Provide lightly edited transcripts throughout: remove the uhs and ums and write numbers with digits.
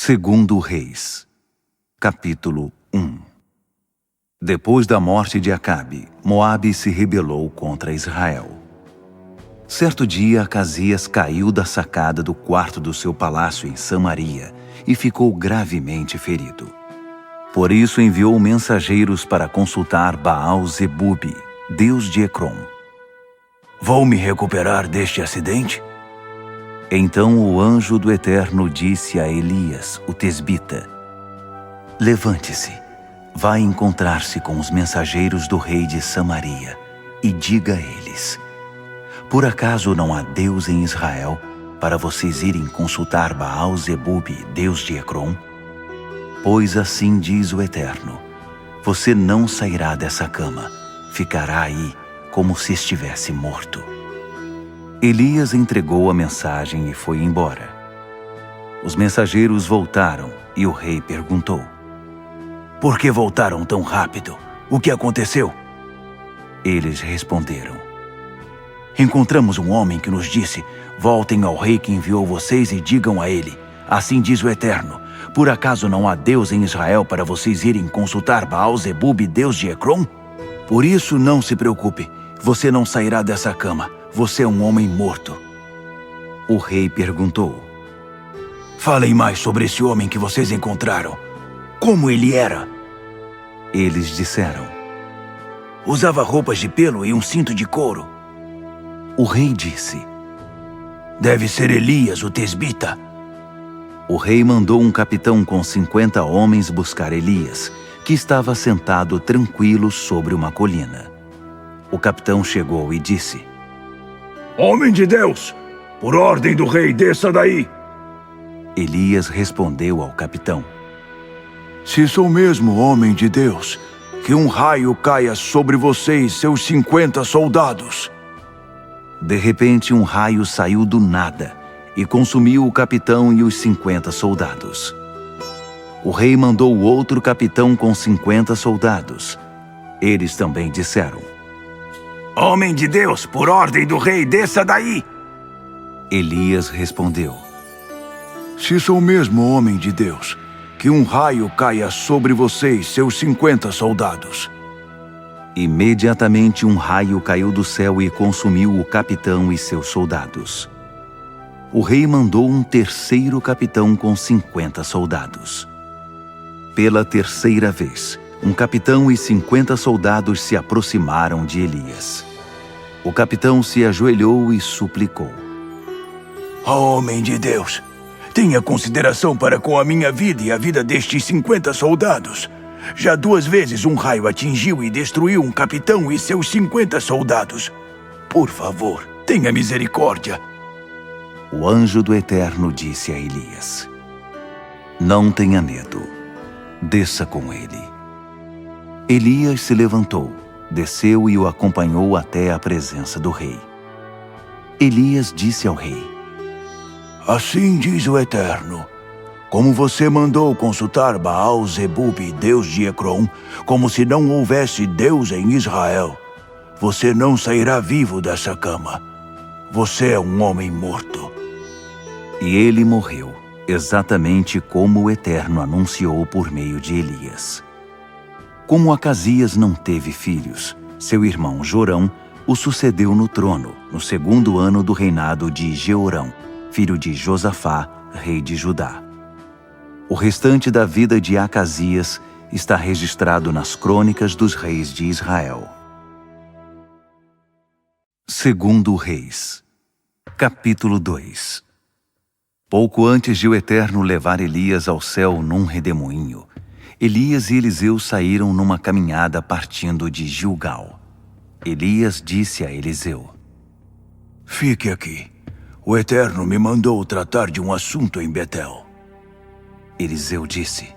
Segundo Reis, capítulo 1. Depois da morte de Acabe, Moabe se rebelou contra Israel. Certo dia, Acasias caiu da sacada do quarto do seu palácio em Samaria e ficou gravemente ferido. Por isso enviou mensageiros para consultar Baal-Zebubi, deus de Ecrom. Vou me recuperar deste acidente? Então o anjo do Eterno disse a Elias, o tesbita: Levante-se, vá encontrar-se com os mensageiros do rei de Samaria e diga a eles: por acaso não há Deus em Israel para vocês irem consultar Baal-Zebubi, deus de Ecrom? Pois assim diz o Eterno: você não sairá dessa cama, ficará aí como se estivesse morto. Elias entregou a mensagem e foi embora. Os mensageiros voltaram e o rei perguntou: por que voltaram tão rápido? O que aconteceu? Eles responderam: encontramos um homem que nos disse: voltem ao rei que enviou vocês e digam a ele: assim diz o Eterno, por acaso não há Deus em Israel para vocês irem consultar Baal-Zebubi, deus de Ecrom? Por isso não se preocupe, você não sairá dessa cama, você é um homem morto. O rei perguntou: falem mais sobre esse homem que vocês encontraram. Como ele era? Eles disseram: usava roupas de pelo e um cinto de couro. O rei disse: deve ser Elias, o tesbita. O rei mandou um capitão com 50 homens buscar Elias, que estava sentado tranquilo sobre uma colina. O capitão chegou e disse: homem de Deus, por ordem do rei, desça daí. Elias respondeu ao capitão: se sou mesmo homem de Deus, que um raio caia sobre você e seus 50 soldados. De repente, um raio saiu do nada e consumiu o capitão e os 50 soldados. O rei mandou outro capitão com 50 soldados. Eles também disseram: homem de Deus, por ordem do rei, desça daí. Elias respondeu: se sou mesmo homem de Deus, que um raio caia sobre você e seus 50 soldados. Imediatamente um raio caiu do céu e consumiu o capitão e seus soldados. O rei mandou um terceiro capitão com 50 soldados. Pela terceira vez, um capitão e 50 soldados se aproximaram de Elias. O capitão se ajoelhou e suplicou: homem de Deus, tenha consideração para com a minha vida e a vida destes 50 soldados. Já 2 vezes um raio atingiu e destruiu um capitão e seus 50 soldados. Por favor, tenha misericórdia. O anjo do Eterno disse a Elias: não tenha medo, desça com ele. Elias se levantou, desceu e o acompanhou até a presença do rei. Elias disse ao rei: assim diz o Eterno, como você mandou consultar Baal-Zebubi, deus de Ecrom, como se não houvesse Deus em Israel, você não sairá vivo dessa cama. Você é um homem morto. E ele morreu, exatamente como o Eterno anunciou por meio de Elias. Como Acasias não teve filhos, seu irmão Jorão o sucedeu no trono, no 2º ano do reinado de Jeorão, filho de Josafá, rei de Judá. O restante da vida de Acasias está registrado nas crônicas dos reis de Israel. Segundo Reis, capítulo 2. Pouco antes de o Eterno levar Elias ao céu num redemoinho, Elias e Eliseu saíram numa caminhada partindo de Gilgal. Elias disse a Eliseu: fique aqui. O Eterno me mandou tratar de um assunto em Betel. Eliseu disse: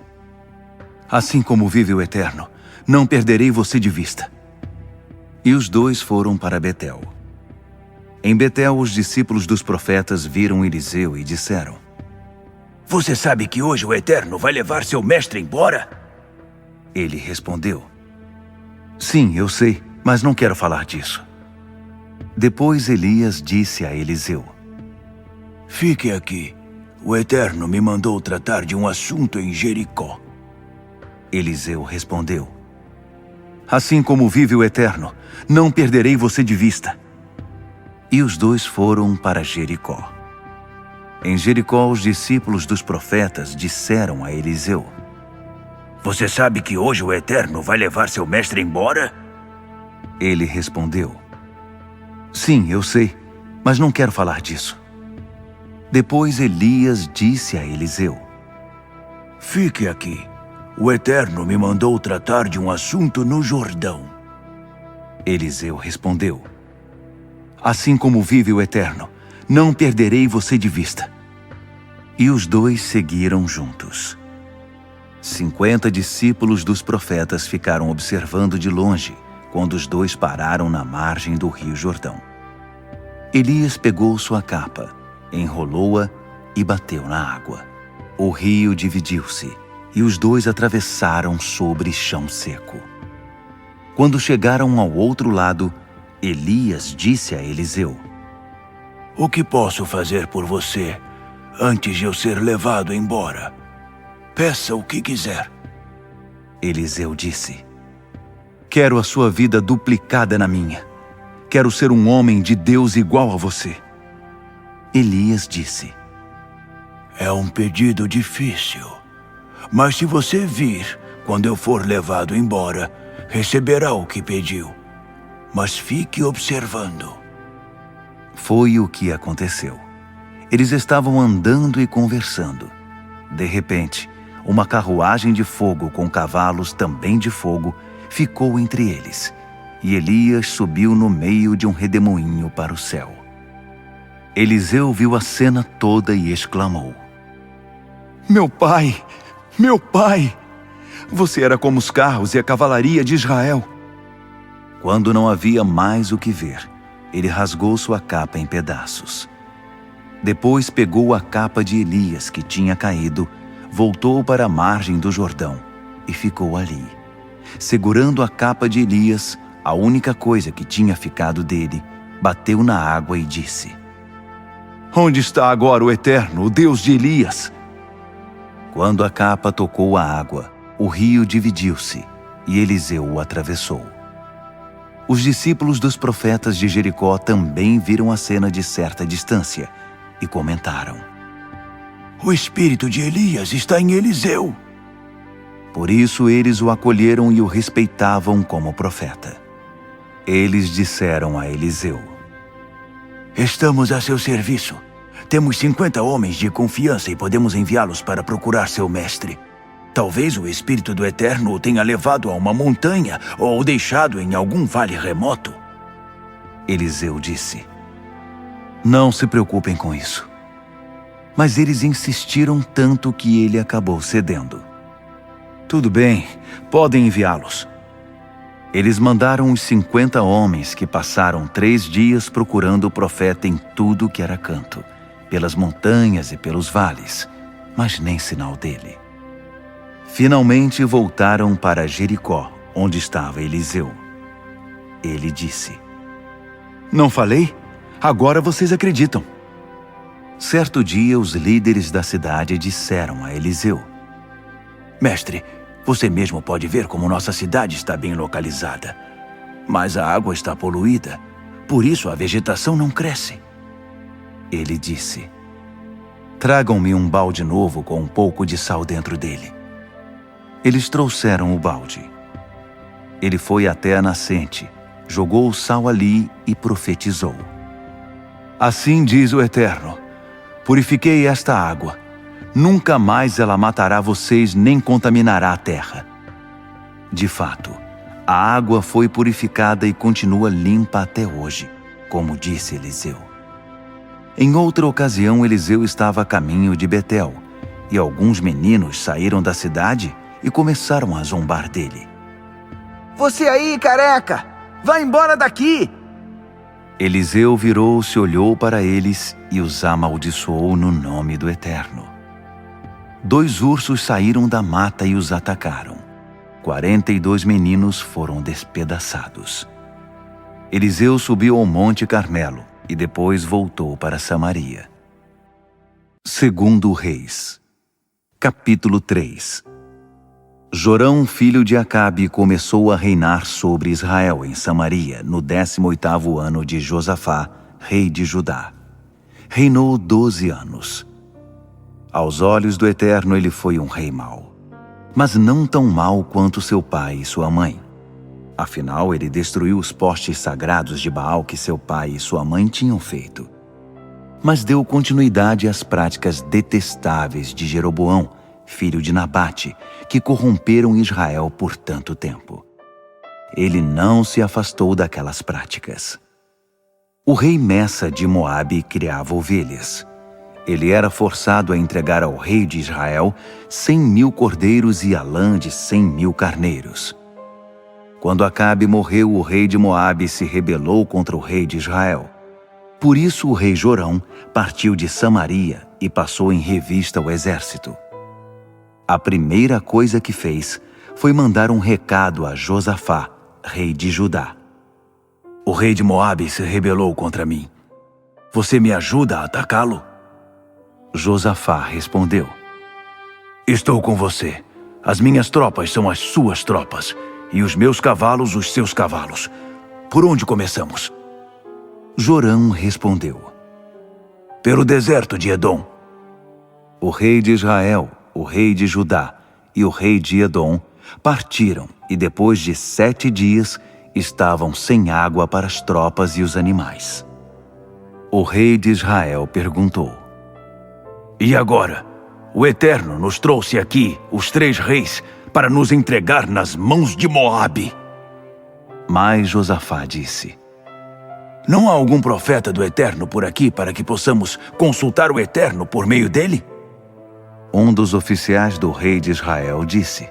assim como vive o Eterno, não perderei você de vista. E os dois foram para Betel. Em Betel, os discípulos dos profetas viram Eliseu e disseram: você sabe que hoje o Eterno vai levar seu mestre embora? Ele respondeu: sim, eu sei, mas não quero falar disso. Depois Elias disse a Eliseu: fique aqui. o Eterno me mandou tratar de um assunto em Jericó. Eliseu respondeu: assim como vive o Eterno, não perderei você de vista. E os dois foram para Jericó. Em Jericó, os discípulos dos profetas disseram a Eliseu: Você sabe que hoje o Eterno vai levar seu mestre embora? Ele respondeu: sim, eu sei, mas não quero falar disso. Depois Elias disse a Eliseu: fique aqui. O Eterno me mandou tratar de um assunto no Jordão. Eliseu respondeu: assim como vive o Eterno, não perderei você de vista. E os dois seguiram juntos. 50 discípulos dos profetas ficaram observando de longe quando os dois pararam na margem do rio Jordão. Elias pegou sua capa, enrolou-a e bateu na água. O rio dividiu-se e os dois atravessaram sobre chão seco. Quando chegaram ao outro lado, Elias disse a Eliseu: o que posso fazer por você antes de eu ser levado embora? Peça o que quiser. Eliseu disse: quero a sua vida duplicada na minha. Quero ser um homem de Deus igual a você. Elias disse: é um pedido difícil, mas se você vir quando eu for levado embora, receberá o que pediu. Mas fique observando. Foi o que aconteceu. Eles estavam andando e conversando. De repente, uma carruagem de fogo com cavalos também de fogo ficou entre eles, e Elias subiu no meio de um redemoinho para o céu. Eliseu viu a cena toda e exclamou: meu pai! Meu pai! Você era como os carros e a cavalaria de Israel. Quando não havia mais o que ver, ele rasgou sua capa em pedaços. Depois pegou a capa de Elias que tinha caído, voltou para a margem do Jordão e ficou ali. Segurando a capa de Elias, a única coisa que tinha ficado dele, bateu na água e disse: onde está agora o Eterno, o Deus de Elias? Quando a capa tocou a água, o rio dividiu-se e Eliseu o atravessou. Os discípulos dos profetas de Jericó também viram a cena de certa distância e comentaram: o espírito de Elias está em Eliseu. Por isso eles o acolheram e o respeitavam como profeta. Eles disseram a Eliseu: estamos a seu serviço. Temos 50 homens de confiança e podemos enviá-los para procurar seu mestre. Talvez o Espírito do Eterno o tenha levado a uma montanha ou deixado em algum vale remoto. Eliseu disse: não se preocupem com isso. Mas eles insistiram tanto que ele acabou cedendo. Tudo bem, podem enviá-los. Eles mandaram os 50 homens que passaram 3 dias procurando o profeta em tudo que era canto, pelas montanhas e pelos vales, mas nem sinal dele. Finalmente voltaram para Jericó, onde estava Eliseu. Ele disse: não falei? Agora vocês acreditam. Certo dia, os líderes da cidade disseram a Eliseu: mestre, você mesmo pode ver como nossa cidade está bem localizada. Mas a água está poluída, por isso a vegetação não cresce. Ele disse: tragam-me um balde novo com um pouco de sal dentro dele. Eles trouxeram o balde. Ele foi até a nascente, jogou o sal ali e profetizou: assim diz o Eterno: purifiquei esta água. Nunca mais ela matará vocês nem contaminará a terra. De fato, a água foi purificada e continua limpa até hoje, como disse Eliseu. Em outra ocasião, Eliseu estava a caminho de Betel, e alguns meninos saíram da cidade e começaram a zombar dele. Você aí, careca! Vai embora daqui! Eliseu virou-se, olhou para eles e os amaldiçoou no nome do Eterno. 2 ursos saíram da mata e os atacaram. 42 meninos foram despedaçados. Eliseu subiu ao Monte Carmelo e depois voltou para Samaria. Segundo Reis, capítulo 3. Jorão, filho de Acabe, começou a reinar sobre Israel em Samaria no 18º ano de Josafá, rei de Judá. Reinou 12 anos. Aos olhos do Eterno ele foi um rei mau, mas não tão mau quanto seu pai e sua mãe. Afinal, ele destruiu os postes sagrados de Baal que seu pai e sua mãe tinham feito. Mas deu continuidade às práticas detestáveis de Jeroboão, filho de Nabate, que corromperam Israel por tanto tempo. Ele não se afastou daquelas práticas. O rei Messa de Moabe criava ovelhas. Ele era forçado a entregar ao rei de Israel 100.000 cordeiros e a lã de 100.000 carneiros. Quando Acabe morreu, o rei de Moabe se rebelou contra o rei de Israel. Por isso o rei Jorão partiu de Samaria e passou em revista o exército. A primeira coisa que fez foi mandar um recado a Josafá, rei de Judá. O rei de Moabe se rebelou contra mim. Você me ajuda a atacá-lo? Josafá respondeu: Estou com você. As minhas tropas são as suas tropas, e os meus cavalos os seus cavalos. Por onde começamos? Jorão respondeu: Pelo deserto de Edom. O rei de Israel, o rei de Judá e o rei de Edom partiram e depois de 7 dias estavam sem água para as tropas e os animais. O rei de Israel perguntou: E agora? O Eterno nos trouxe aqui, os 3 reis, para nos entregar nas mãos de Moabe. Mas Josafá disse: Não há algum profeta do Eterno por aqui para que possamos consultar o Eterno por meio dele? Um dos oficiais do rei de Israel disse: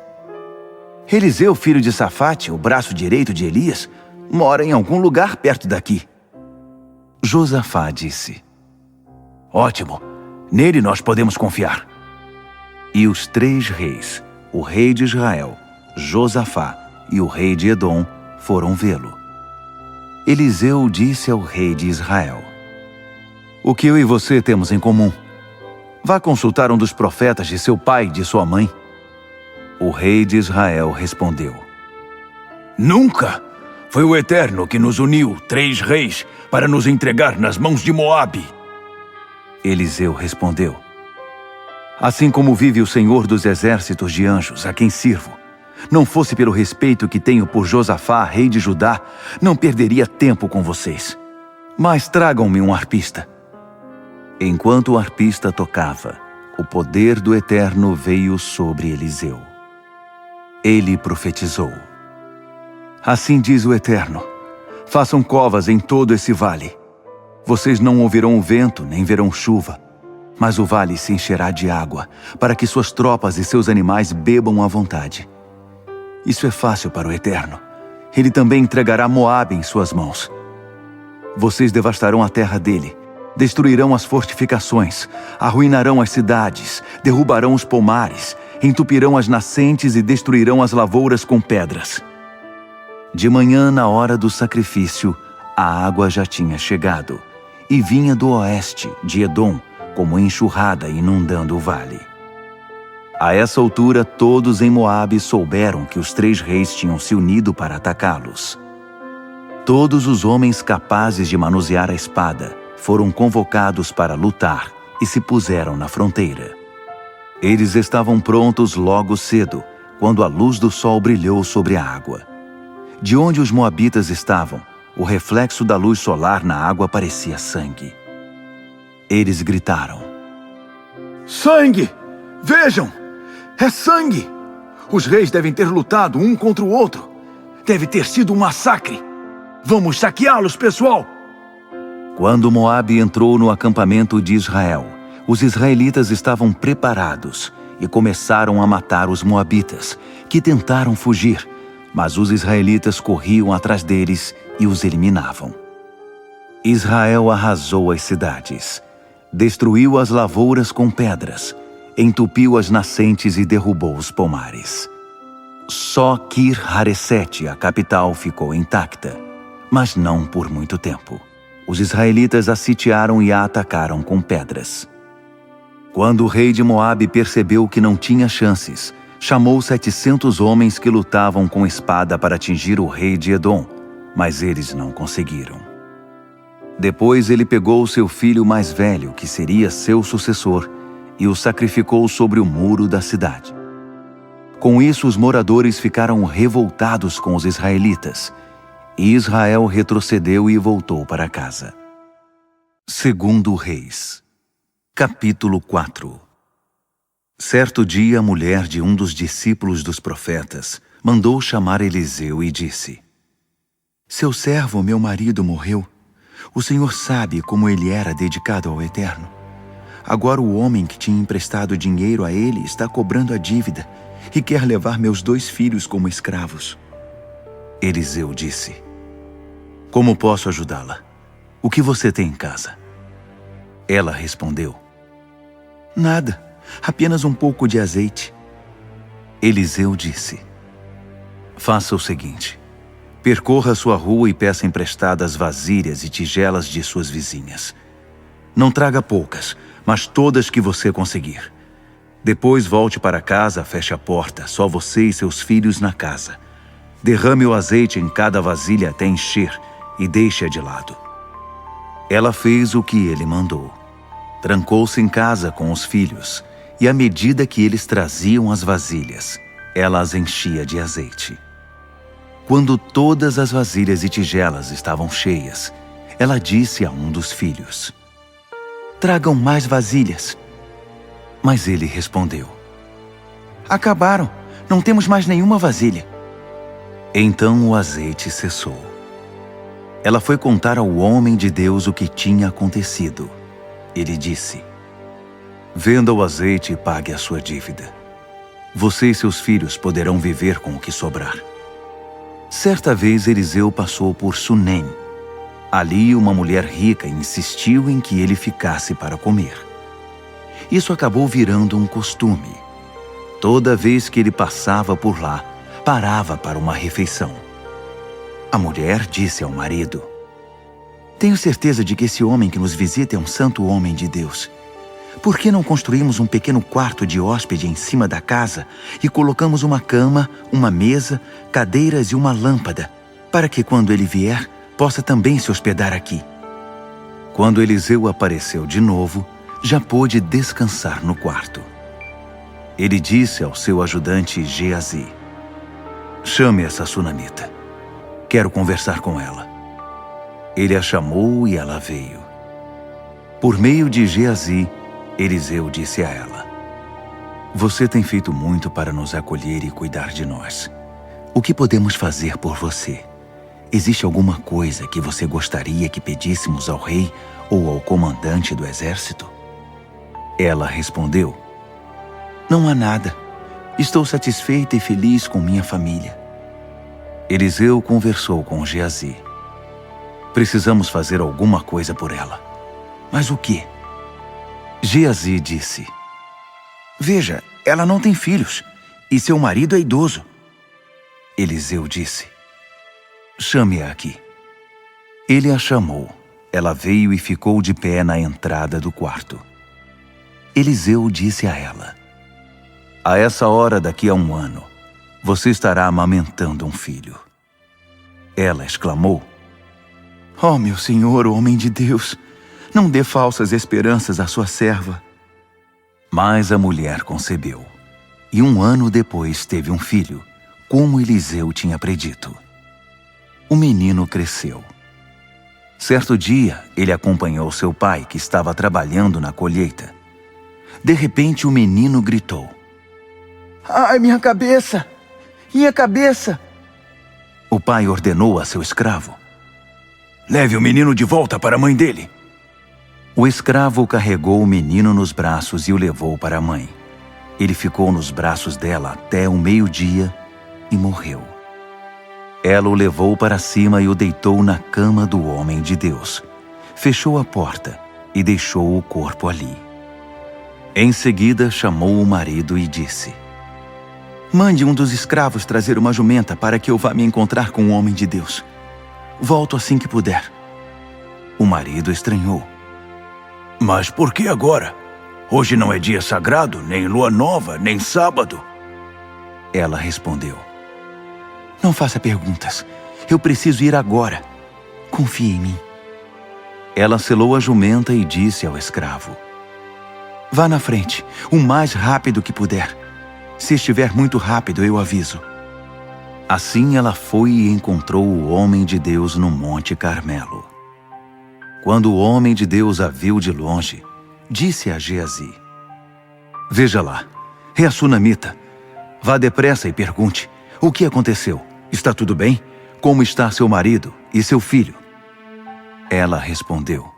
Eliseu, filho de Safate, o braço direito de Elias, mora em algum lugar perto daqui. Josafá disse: Ótimo, nele nós podemos confiar. E os 3 reis, o rei de Israel, Josafá e o rei de Edom, foram vê-lo. Eliseu disse ao rei de Israel: O que eu e você temos em comum? Vá consultar um dos profetas de seu pai e de sua mãe. O rei de Israel respondeu: Nunca! Foi o Eterno que nos uniu, 3 reis, para nos entregar nas mãos de Moabe. Eliseu respondeu: Assim como vive o Senhor dos exércitos de anjos, a quem sirvo, não fosse pelo respeito que tenho por Josafá, rei de Judá, não perderia tempo com vocês. Mas tragam-me um arpista. Enquanto o arpista tocava, o poder do Eterno veio sobre Eliseu. Ele profetizou: Assim diz o Eterno: Façam covas em todo esse vale. Vocês não ouvirão o vento, nem verão chuva, mas o vale se encherá de água, para que suas tropas e seus animais bebam à vontade. Isso é fácil para o Eterno. Ele também entregará Moabe em suas mãos. Vocês devastarão a terra dele, destruirão as fortificações, arruinarão as cidades, derrubarão os pomares, entupirão as nascentes e destruirão as lavouras com pedras. De manhã, na hora do sacrifício, a água já tinha chegado, e vinha do oeste, de Edom, como enxurrada inundando o vale. A essa altura, todos em Moabe souberam que os 3 reis tinham se unido para atacá-los. Todos os homens capazes de manusear a espada foram convocados para lutar e se puseram na fronteira. Eles estavam prontos logo cedo, quando a luz do sol brilhou sobre a água. De onde os moabitas estavam, o reflexo da luz solar na água parecia sangue. Eles gritaram: Sangue! Vejam! É sangue! Os reis devem ter lutado um contra o outro. Deve ter sido um massacre. Vamos saqueá-los, pessoal! Quando Moabe entrou no acampamento de Israel, os israelitas estavam preparados e começaram a matar os moabitas, que tentaram fugir, mas os israelitas corriam atrás deles e os eliminavam. Israel arrasou as cidades, destruiu as lavouras com pedras, entupiu as nascentes e derrubou os pomares. Só Kir-Haresete, a capital, ficou intacta, mas não por muito tempo. Os israelitas a sitiaram e a atacaram com pedras. Quando o rei de Moabe percebeu que não tinha chances, chamou 700 homens que lutavam com espada para atingir o rei de Edom, mas eles não conseguiram. Depois ele pegou seu filho mais velho, que seria seu sucessor, e o sacrificou sobre o muro da cidade. Com isso, os moradores ficaram revoltados com os israelitas, e Israel retrocedeu e voltou para casa. Segundo Reis, capítulo 4. Certo dia, a mulher de um dos discípulos dos profetas mandou chamar Eliseu e disse: Seu servo, meu marido, morreu. O Senhor sabe como ele era dedicado ao Eterno. Agora o homem que tinha emprestado dinheiro a ele está cobrando a dívida e quer levar meus 2 filhos como escravos. Eliseu disse: Como posso ajudá-la? O que você tem em casa? Ela respondeu: Nada, apenas um pouco de azeite. Eliseu disse: Faça o seguinte: percorra sua rua e peça emprestadas vasilhas e tigelas de suas vizinhas. Não traga poucas, mas todas que você conseguir. Depois volte para casa, feche a porta, só você e seus filhos na casa. Derrame o azeite em cada vasilha até encher e deixe-a de lado. Ela fez o que ele mandou. Trancou-se em casa com os filhos, e à medida que eles traziam as vasilhas, ela as enchia de azeite. Quando todas as vasilhas e tigelas estavam cheias, ela disse a um dos filhos: Tragam mais vasilhas. Mas ele respondeu: Acabaram, não temos mais nenhuma vasilha. Então o azeite cessou. Ela foi contar ao homem de Deus o que tinha acontecido. Ele disse: Venda o azeite e pague a sua dívida. Você e seus filhos poderão viver com o que sobrar. Certa vez Eliseu passou por Sunem. Ali uma mulher rica insistiu em que ele ficasse para comer. Isso acabou virando um costume. Toda vez que ele passava por lá, parava para uma refeição. A mulher disse ao marido: Tenho certeza de que esse homem que nos visita é um santo homem de Deus. Por que não construímos um pequeno quarto de hóspede em cima da casa e colocamos uma cama, uma mesa, cadeiras e uma lâmpada, para que quando ele vier, possa também se hospedar aqui? Quando Eliseu apareceu de novo, já pôde descansar no quarto. Ele disse ao seu ajudante Geazi: Chame essa sunamita. Quero conversar com ela. Ele a chamou e ela veio. Por meio de Geazi, Eliseu disse a ela: Você tem feito muito para nos acolher e cuidar de nós. O que podemos fazer por você? Existe alguma coisa que você gostaria que pedíssemos ao rei ou ao comandante do exército? Ela respondeu: Não há nada. Estou satisfeita e feliz com minha família. Eliseu conversou com Geazi. Precisamos fazer alguma coisa por ela. Mas o quê? Geazi disse: Veja, ela não tem filhos, e seu marido é idoso. Eliseu disse: Chame-a aqui. Ele a chamou. Ela veio e ficou de pé na entrada do quarto. Eliseu disse a ela: A essa hora daqui a 1 ano, você estará amamentando um filho. Ela exclamou: Oh, meu senhor, homem de Deus, não dê falsas esperanças à sua serva. Mas a mulher concebeu, e 1 ano depois teve um filho, como Eliseu tinha predito. O menino cresceu. Certo dia, ele acompanhou seu pai, que estava trabalhando na colheita. De repente, o menino gritou: Ai, minha cabeça! Minha cabeça! O pai ordenou a seu escravo: Leve o menino de volta para a mãe dele. O escravo carregou o menino nos braços e o levou para a mãe. Ele ficou nos braços dela até o meio-dia e morreu. Ela o levou para cima e o deitou na cama do homem de Deus. Fechou a porta e deixou o corpo ali. Em seguida, chamou o marido e disse: Mande um dos escravos trazer uma jumenta para que eu vá me encontrar com o homem de Deus. Volto assim que puder. O marido estranhou. Mas por que agora? Hoje não é dia sagrado, nem lua nova, nem sábado. Ela respondeu: Não faça perguntas. Eu preciso ir agora. Confie em mim. Ela selou a jumenta e disse ao escravo: Vá na frente, o mais rápido que puder. Se estiver muito rápido, eu aviso. Assim ela foi e encontrou o homem de Deus no Monte Carmelo. Quando o homem de Deus a viu de longe, disse a Geazi: Veja lá, é a sunamita. Vá depressa e pergunte: O que aconteceu? Está tudo bem? Como está seu marido e seu filho? Ela respondeu: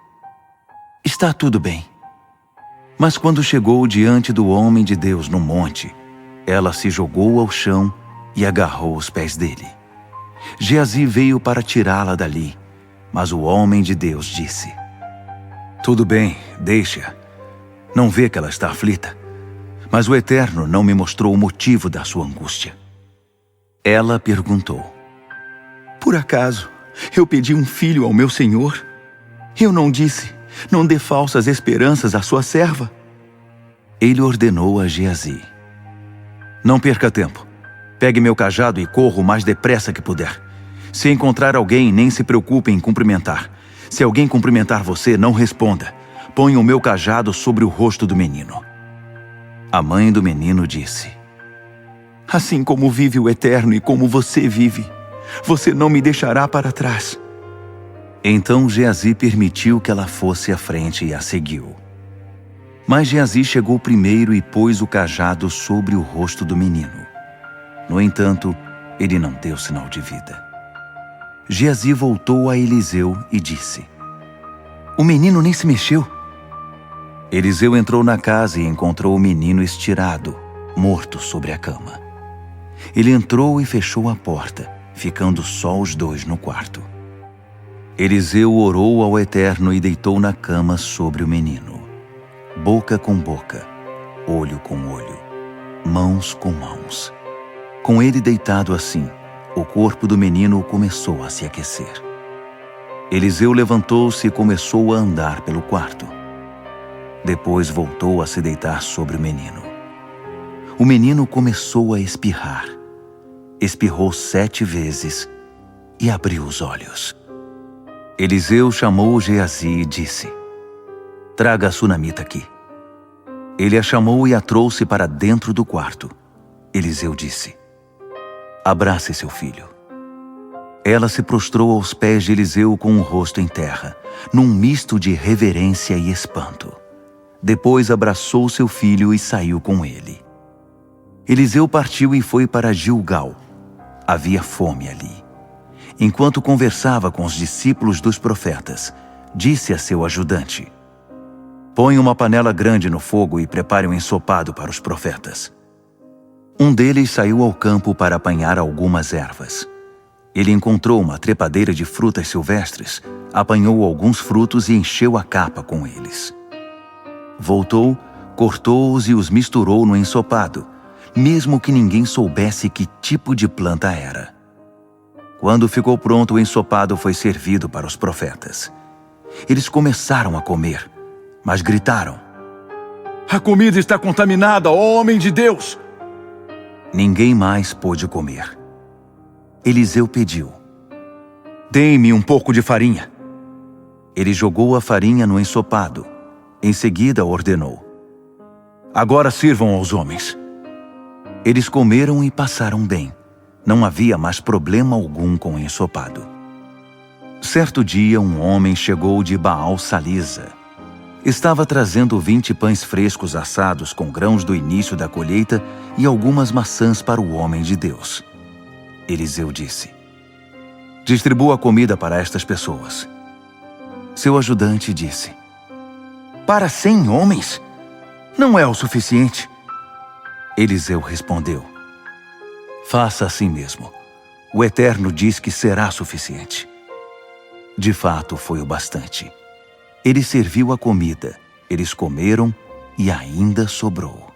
Está tudo bem. Mas quando chegou diante do homem de Deus no monte, ela se jogou ao chão e agarrou os pés dele. Geazi veio para tirá-la dali, mas o homem de Deus disse: Tudo bem, deixa. Não vê que ela está aflita? Mas o Eterno não me mostrou o motivo da sua angústia. Ela perguntou: Por acaso eu pedi um filho ao meu senhor? Eu não disse: Não dê falsas esperanças à sua serva? Ele ordenou a Geazi: Não perca tempo. Pegue meu cajado e corra o mais depressa que puder. Se encontrar alguém, nem se preocupe em cumprimentar. Se alguém cumprimentar você, não responda. Ponha o meu cajado sobre o rosto do menino. A mãe do menino disse: Assim como vive o Eterno e como você vive, você não me deixará para trás. Então Geazi permitiu que ela fosse à frente e a seguiu. Mas Geazi chegou primeiro e pôs o cajado sobre o rosto do menino. No entanto, ele não deu sinal de vida. Geazi voltou a Eliseu e disse: O menino nem se mexeu. Eliseu entrou na casa e encontrou o menino estirado, morto sobre a cama. Ele entrou e fechou a porta, ficando só os dois no quarto. Eliseu orou ao Eterno e deitou na cama sobre o menino, boca com boca, olho com olho, mãos com mãos. Com ele deitado assim, o corpo do menino começou a se aquecer. Eliseu levantou-se e começou a andar pelo quarto. Depois voltou a se deitar sobre o menino. O menino começou a espirrar. Espirrou 7 vezes e abriu os olhos. Eliseu chamou Geazi e disse: Traga a sunamita aqui. Ele a chamou e a trouxe para dentro do quarto. Eliseu disse: Abrace seu filho. Ela se prostrou aos pés de Eliseu com o rosto em terra, num misto de reverência e espanto. Depois abraçou seu filho e saiu com ele. Eliseu partiu e foi para Gilgal. Havia fome ali. Enquanto conversava com os discípulos dos profetas, disse a seu ajudante: Põe uma panela grande no fogo e prepare um ensopado para os profetas. Um deles saiu ao campo para apanhar algumas ervas. Ele encontrou uma trepadeira de frutas silvestres, apanhou alguns frutos e encheu a capa com eles. Voltou, cortou-os e os misturou no ensopado, mesmo que ninguém soubesse que tipo de planta era. Quando ficou pronto, o ensopado foi servido para os profetas. Eles começaram a comer, mas gritaram: A comida está contaminada, ó homem de Deus! Ninguém mais pôde comer. Eliseu pediu: Dê-me um pouco de farinha. Ele jogou a farinha no ensopado. Em seguida ordenou: Agora sirvam aos homens. Eles comeram e passaram bem. Não havia mais problema algum com o ensopado. Certo dia, um homem chegou de Baal-Salisa. Estava trazendo 20 pães frescos assados com grãos do início da colheita e algumas maçãs para o homem de Deus. Eliseu disse: Distribua a comida para estas pessoas. Seu ajudante disse: Para 100 homens? Não é o suficiente. Eliseu respondeu: Faça assim mesmo. O Eterno diz que será suficiente. De fato, foi o bastante. Ele serviu a comida, eles comeram e ainda sobrou.